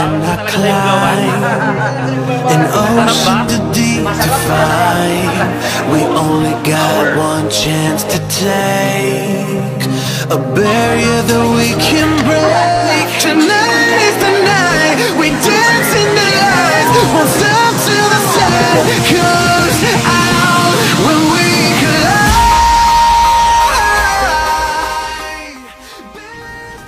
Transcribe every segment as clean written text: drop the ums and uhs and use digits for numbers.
cannot climb an ocean too deep to find. We only got one chance to take, a barrier that we can break. Tonight is the night we dance in the light. Won't stop till the sun comes out when we collide.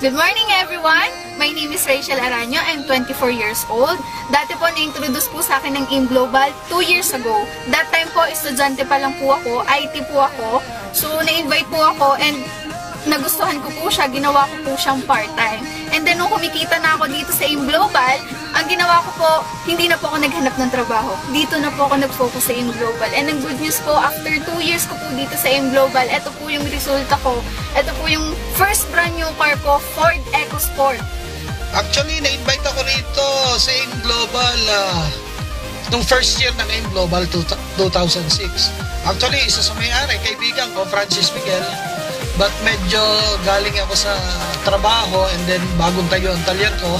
Good morning everyone! My name is Rachel Aranyo. I'm 24 years old. Dati po na-introduce po sa akin ng AIM Global 2 years ago. That time po, estudyante pa lang po ako, IT po ako. So, na-invite po ako and nagustuhan ko po siya, ginawa ko po siyang part-time. And then, nung kumikita na ako dito sa AIM Global, ang ginawa ko po, hindi na po ako naghanap ng trabaho. Dito na po ako nag-focus sa AIM Global. And ang good news po, after 2 years ko po dito sa AIM Global, ito po yung resulta ko. Ito po yung first brand new car ko, Ford EcoSport. Actually, na-invite ako rito sa AIM Global nung first year ng AIM Global 2006. Actually, isa sa may-ari, kaibigan ko, Francis Miguel. But medyo galing ako sa trabaho and then bagong tayo ang talyer ko,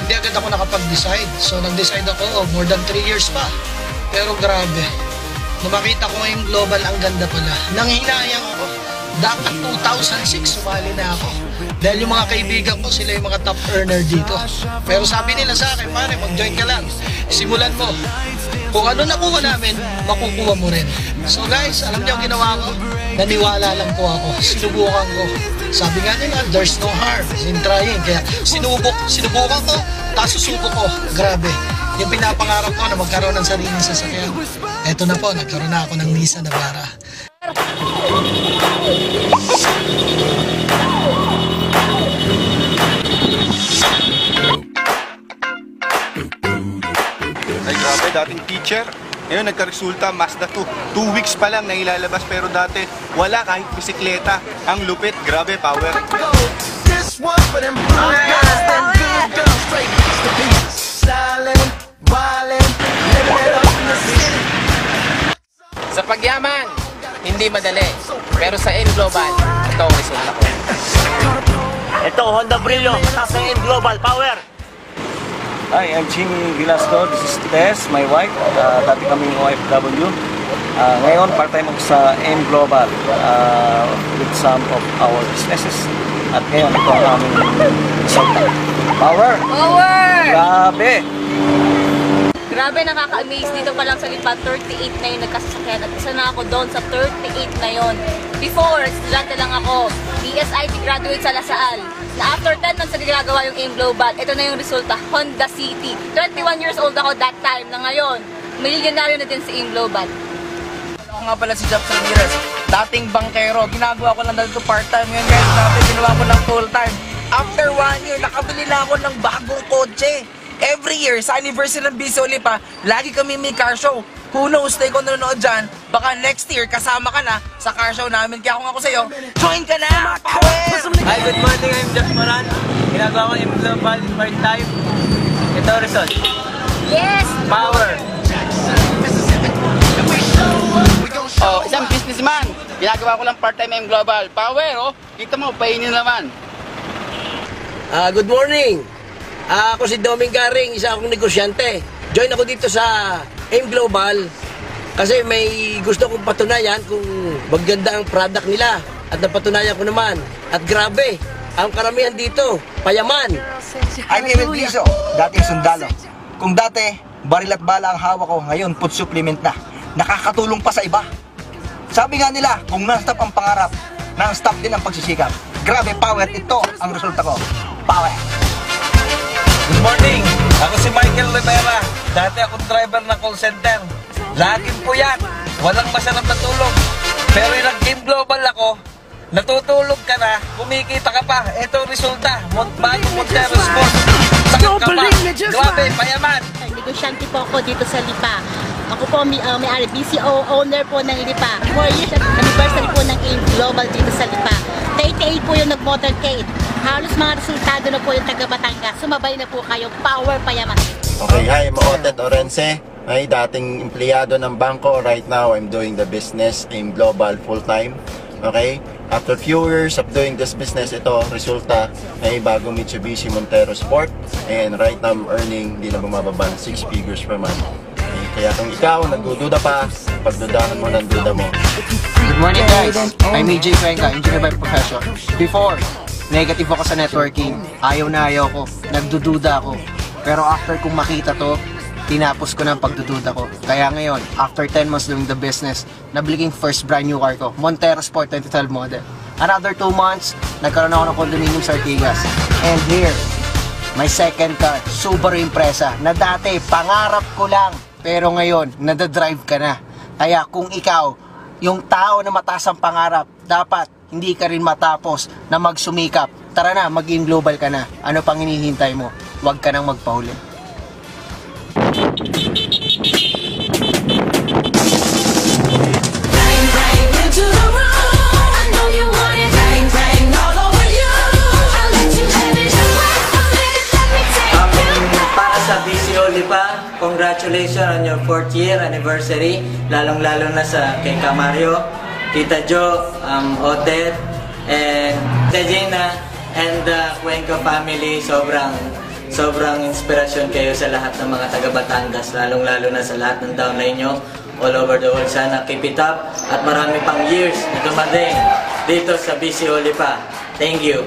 hindi agad ako nakapag-decide. So, nag-decide ako, more than 3 years pa. Pero grabe, nung makita ko AIM Global, ang ganda pala. Nanghinayang ako. Dapat 2006 sumali na ako. Dahil yung mga kaibigan ko, sila yung mga top earner dito. Pero sabi nila sa akin, pare, mag-join ka lang. Simulan mo. Kung ano nakuha namin, makukuha mo rin. So guys, alam niyo ang ginawa ko? Naniwala lang po ako. Sinubukan ko. Sabi nga nila, there's no harm in trying. Kaya sinubukan ko, tapos susubok ko. Grabe. Yung pinapangarap ko na magkaroon ng sariling sasakyan. Eto na po, nagkaroon na ako ng Nissan Navara. Ay grabe, dating teacher. Ngayon nagkaresulta, Mazda 2. 2 weeks pa lang na ilalabas pero dati wala kahit bisikleta. Ang lupit, grabe, power. Sa pagyaman, hindi madali. Pero sa AIM Global, ito ang resulta ko. Ito, Honda Brillo, nasa AIM Global, power! Hi, I'm Jimmy Velasco. This is Tess, my wife. Dati kami OFW. Ngayon, part-time ako sa AIM Global with some of our businesses. At ngayon, ito ang aming resulta. Power! Power! Grabe! Grabe, nakaka-amaze. Dito pa lang sa Lipa, 38 na yung nagkasasakyan. At isa na ako doon sa 38 na yon. Before, estudyante lang ako. DSIT graduate sa Lasal. Na after 10 months na ginagawa yung AIM Global, ito na yung resulta, Honda City. 21 years old ako that time. Na ngayon, milyonaryo na din sa AIM Global. Ako nga pala si Jobs Ramirez. Dating bankero. Ginagawa ko lang dito part-time. Ngayon guys, natin ginawa ko ng full-time. After 1 year, nakabili na ako ng bagong kotse. Every year, sa anniversary ng Bisoli pa, lagi kami may car show. Who knows, tayo kung nanonood dyan, baka next year kasama ka na sa car show namin. Kaya kung ako sa'yo, join ka na! Power! Hi, good morning. I'm Josh Moran. Ginagawa ko AIM Global part-time. Ito ang result. Yes! Power! Oh, isang businessman. Ginagawa ko lang part-time AIM Global. Power, oh. Kita mo, painin naman. Good morning. Ako si Doming Garing, isa akong negosyante. Join ako dito sa AIM Global kasi may gusto kong patunayan kung maganda ang product nila. At napatunayan ko naman. At grabe, ang karamihan dito, payaman. I'm Emil Bliso, dating sundalo. Kung dati, baril at bala ang hawak ko, ngayon food supplement na. Nakakatulong pa sa iba. Sabi nga nila, kung non-stop ang pangarap, non-stop din ang pagsisikap. Grabe, power, ito ang resulta ko. Power! Good morning! Ako si Michael Rivera. Dati akong driver ng call center. Laging puyat. Walang masarap na tulog. Pero yung nag-AIM Global ako, natutulog ka na, kumikita ka pa. Ito ang resulta. Bago Montero Sport. Sakit ka pa. Grabe, payaman. Negosyante po ako dito sa Lipa. Ako po may-ari, BCO owner po ng Lipa. 4 years anniversary po ng AIM Global dito sa Lipa. 38 po yung nag-motorcade. Halos mga resultado na po yung taga Batangas. Sumabay na po kayo. Power payaman. Okay, hi, I'm Oted Orense. Ay, dating empleyado ng bangko. Right now, I'm doing the business AIM Global full-time. Okay? After few years of doing this business, ito, resulta, may bagong Mitsubishi Montero Sport. And right now, I'm earning, di na bumababa ng 6 figures per month. Kaya kung ikaw, nagdududa pa, pagdudahan mo ng duda mo. Good morning guys! I'm EJ Cuenca, engineer by profession. Before, negative ako sa networking. Ayaw na ayaw ko. Nagdududa ako. Pero after kong makita to, tinapos ko ng pagdududa ko. Kaya ngayon, after 10 months doing the business, nabili ko yung first brand new car ko, Montero Sport 2012 model. Another 2 months, nagkaroon ako ng condominium sa Ortigas. And here, my second car, Subaru Impreza, na dati pangarap ko lang. Pero ngayon, nadadrive ka na. Kaya kung ikaw, yung tao na mataas ang pangarap, dapat hindi ka rin matapos na magsumikap. Tara na, maging global ka na. Ano pang hinihintay mo? Huwag ka nang magpahuli. Para sa BC Olipa, congratulations on your 4th year anniversary. Lalong-lalo na sa kay Camario, Tita Jo, Otet, and Tejina, and the Cuenca family. Sobrang inspirasyon kayo sa lahat ng mga taga Batangas, lalong-lalo na sa lahat ng downline nyo all over the world. Sana keep it up at marami pang years na dumating dito sa BC Olipa. Thank you.